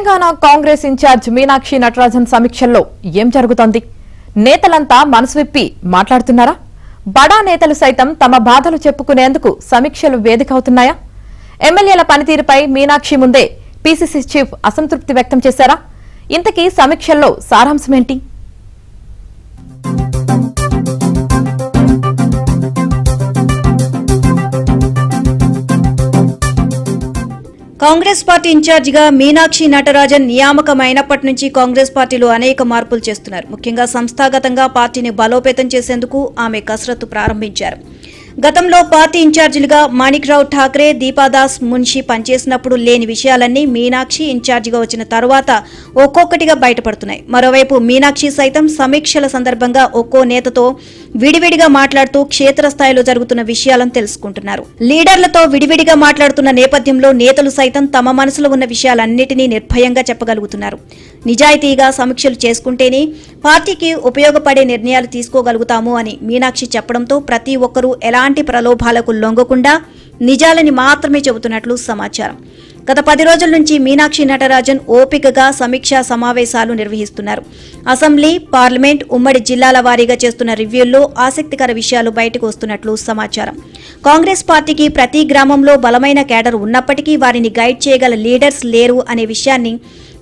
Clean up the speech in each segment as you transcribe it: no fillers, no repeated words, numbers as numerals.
Telangana Congress incharge Meenakshi Natarajan సమీక్షల్లో ఏం జరుగుతోంది? నేతలంతా మనసు విప్పి మాట్లాడుతున్నారా? బడా నేతలు సైతం తమ బాధలు చెప్పుకునేందుకు సమీక్షలు వేదికవుతున్నాయా? ఎమ్మెల్యేల పనితీరుపై మీనాక్షి ముందే పీసీసీ చీఫ్ అసంతృప్తి వ్యక్తం చేశారా? ఇంతకీ సమీక్షల్లో సారాంశమేంటి? కాంగ్రెస్ పార్టీ ఇన్ఛార్జిగా మీనాక్షి నటరాజన్ నియామకమైనప్పటి నుంచి కాంగ్రెస్ పార్టీలో అనేక మార్పులు చేస్తున్నారు. ముఖ్యంగా సంస్థాగతంగా పార్టీని బలోపేతం చేసేందుకు ఆమె కసరత్తు ప్రారంభించారు. గతంలో పార్టీ ఇన్ఛార్జీలుగా మాణిక్రావు ఠాక్రే, దీపాదాస్ మున్షి పనిచేసినప్పుడు లేని విషయాలన్నీ మీనాక్షి ఇన్ఛార్జిగా వచ్చిన తర్వాత ఒక్కొక్కటిగా బయటపడుతున్నాయి. మరోవైపు మీనాక్షి సైతం సమీక్షల సందర్భంగా ఒక్కో నేతతో విడివిడిగా మాట్లాడుతూ క్షేత్రస్థాయిలో జరుగుతున్న విషయాలను తెలుసుకుంటున్నారు. లీడర్లతో విడివిడిగా మాట్లాడుతున్న నేపథ్యంలో నేతలు సైతం తమ మనసులో ఉన్న విషయాలన్నిటినీ నిర్భయంగా చెప్పగలుగుతున్నారు. నిజాయితీగా సమీక్షలు చేసుకుంటేనే పార్టీకి ఉపయోగపడే నిర్ణయాలు తీసుకోగలుగుతాము అని మీనాక్షి చెప్పడంతో ప్రతి ఒక్కరూ ఎలాంటి ప్రలోభాలకు లొంగకుండా నిజాలని మాత్రమే చెబుతున్నట్లు సమాచారం. గత 10 రోజుల నుంచి మీనాక్షి నటరాజన్ ఓపికగా సమీక్షా సమావేశాలు నిర్వహిస్తున్నారు. అసెంబ్లీ, పార్లమెంట్, ఉమ్మడి జిల్లాల వారీగా చేస్తున్న రివ్యూల్లో ఆసక్తికర విషయాలు బయటకు వస్తున్నట్లు సమాచారం. కాంగ్రెస్ పార్టీకి ప్రతి గ్రామంలో బలమైన కేడర్ ఉన్నప్పటికీ వారిని గైడ్ చేయగల లీడర్స్ లేరు అనే విషయాన్ని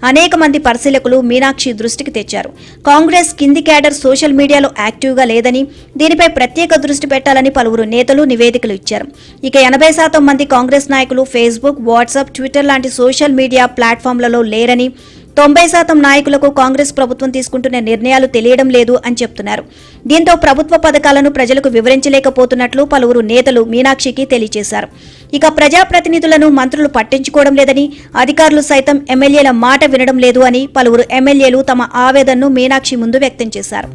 అనేక మంది పరిశీలకులు మీనాక్షి దృష్టికి తెచ్చారు. కాంగ్రెస్ కింది కేడర్ సోషల్ మీడియాలో యాక్టివ్గా లేదని, దీనిపై ప్రత్యేక దృష్టి పెట్టాలని పలువురు నేతలు నివేదికలు ఇచ్చారు. ఇక 80% మంది కాంగ్రెస్ నాయకులు ఫేస్బుక్, వాట్సాప్, ట్విట్టర్ లాంటి సోషల్ మీడియా ప్లాట్ఫామ్లలో లేరని, 90% నాయకులకు కాంగ్రెస్ ప్రభుత్వం తీసుకుంటున్న నిర్ణయాలు తెలియడం లేదు అని చెప్తున్నారు. దీంతో ప్రభుత్వ పథకాలను ప్రజలకు వివరించలేకపోతున్నట్లు పలువురు నేతలు మీనాక్షికి తెలియజేశారు. ఇక ప్రజాప్రతినిధులను మంత్రులు పట్టించుకోవడం లేదని, అధికారులు సైతం ఎమ్మెల్యేల మాట వినడం లేదు అని పలువురు ఎమ్మెల్యేలు తమ ఆవేదనను మీనాక్షి ముందు వ్యక్తం చేశారు.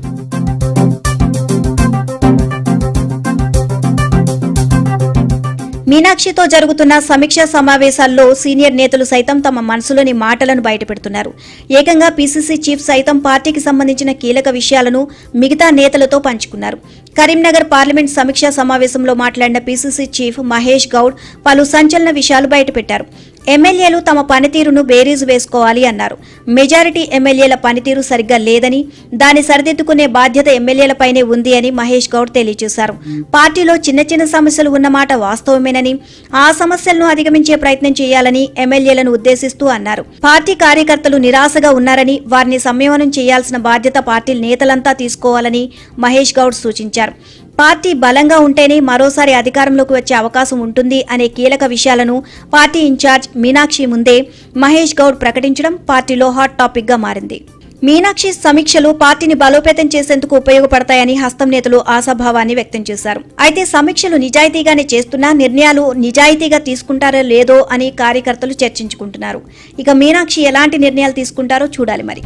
మీనాక్షితో జరుగుతున్న సమీక్షా సమావేశాల్లో సీనియర్ నేతలు సైతం తమ మనసులోని మాటలను బయటపెడుతున్నారు. ఏకంగా పీసీసీ చీఫ్ సైతం పార్టీకి సంబంధించిన కీలక విషయాలను మిగతా నేతలతో పంచుకున్నారు. కరీంనగర్ పార్లమెంట్ సమీక్షా సమావేశంలో మాట్లాడిన పీసీసీ చీఫ్ మహేష్ గౌడ్ పలు సంచలన విషయాలు బయటపెట్టారు. ఎమ్మెల్యేలు తమ పనితీరును బేరీజు వేసుకోవాలి అన్నారు. మెజారిటీ ఎమ్మెల్యేల పనితీరు సరిగ్గా లేదని, దాన్ని సరిదిద్దుకునే బాధ్యత ఎమ్మెల్యేలపైనే ఉంది అని మహేష్ గౌడ్ తెలియజేశారు. పార్టీలో చిన్న చిన్న సమస్యలు ఉన్నమాట వాస్తవమేనని, ఆ సమస్యలను అధిగమించే ప్రయత్నం చేయాలని ఎమ్మెల్యేలను ఉద్దేశిస్తూ అన్నారు. పార్టీ కార్యకర్తలు నిరాశగా ఉన్నారని, వారిని సంయమనం చేయాల్సిన బాధ్యత పార్టీ నేతలంతా తీసుకోవాలని మహేష్ గౌడ్ సూచించారు. పార్టీ బలంగా ఉంటేనే మరోసారి అధికారంలోకి వచ్చే అవకాశం ఉంటుంది అనే కీలక విషయాలను పార్టీ ఇన్ఛార్జ్ మీనాక్షి ముందే మహేష్ గౌడ్ ప్రకటించడం పార్టీలో హాట్ టాపిక్ గా మారింది. మీనాక్షి సమీక్షలు పార్టీని బలోపేతం చేసేందుకు ఉపయోగపడతాయని హస్తం నేతలు ఆశాభావాన్ని వ్యక్తం చేశారు. అయితే సమీక్షలు నిజాయితీగానే చేస్తున్నా నిర్ణయాలు నిజాయితీగా తీసుకుంటారో లేదో అని కార్యకర్తలు చర్చించుకుంటున్నారు. ఇక మీనాక్షి ఎలాంటి నిర్ణయాలు తీసుకుంటారో చూడాలి మరి.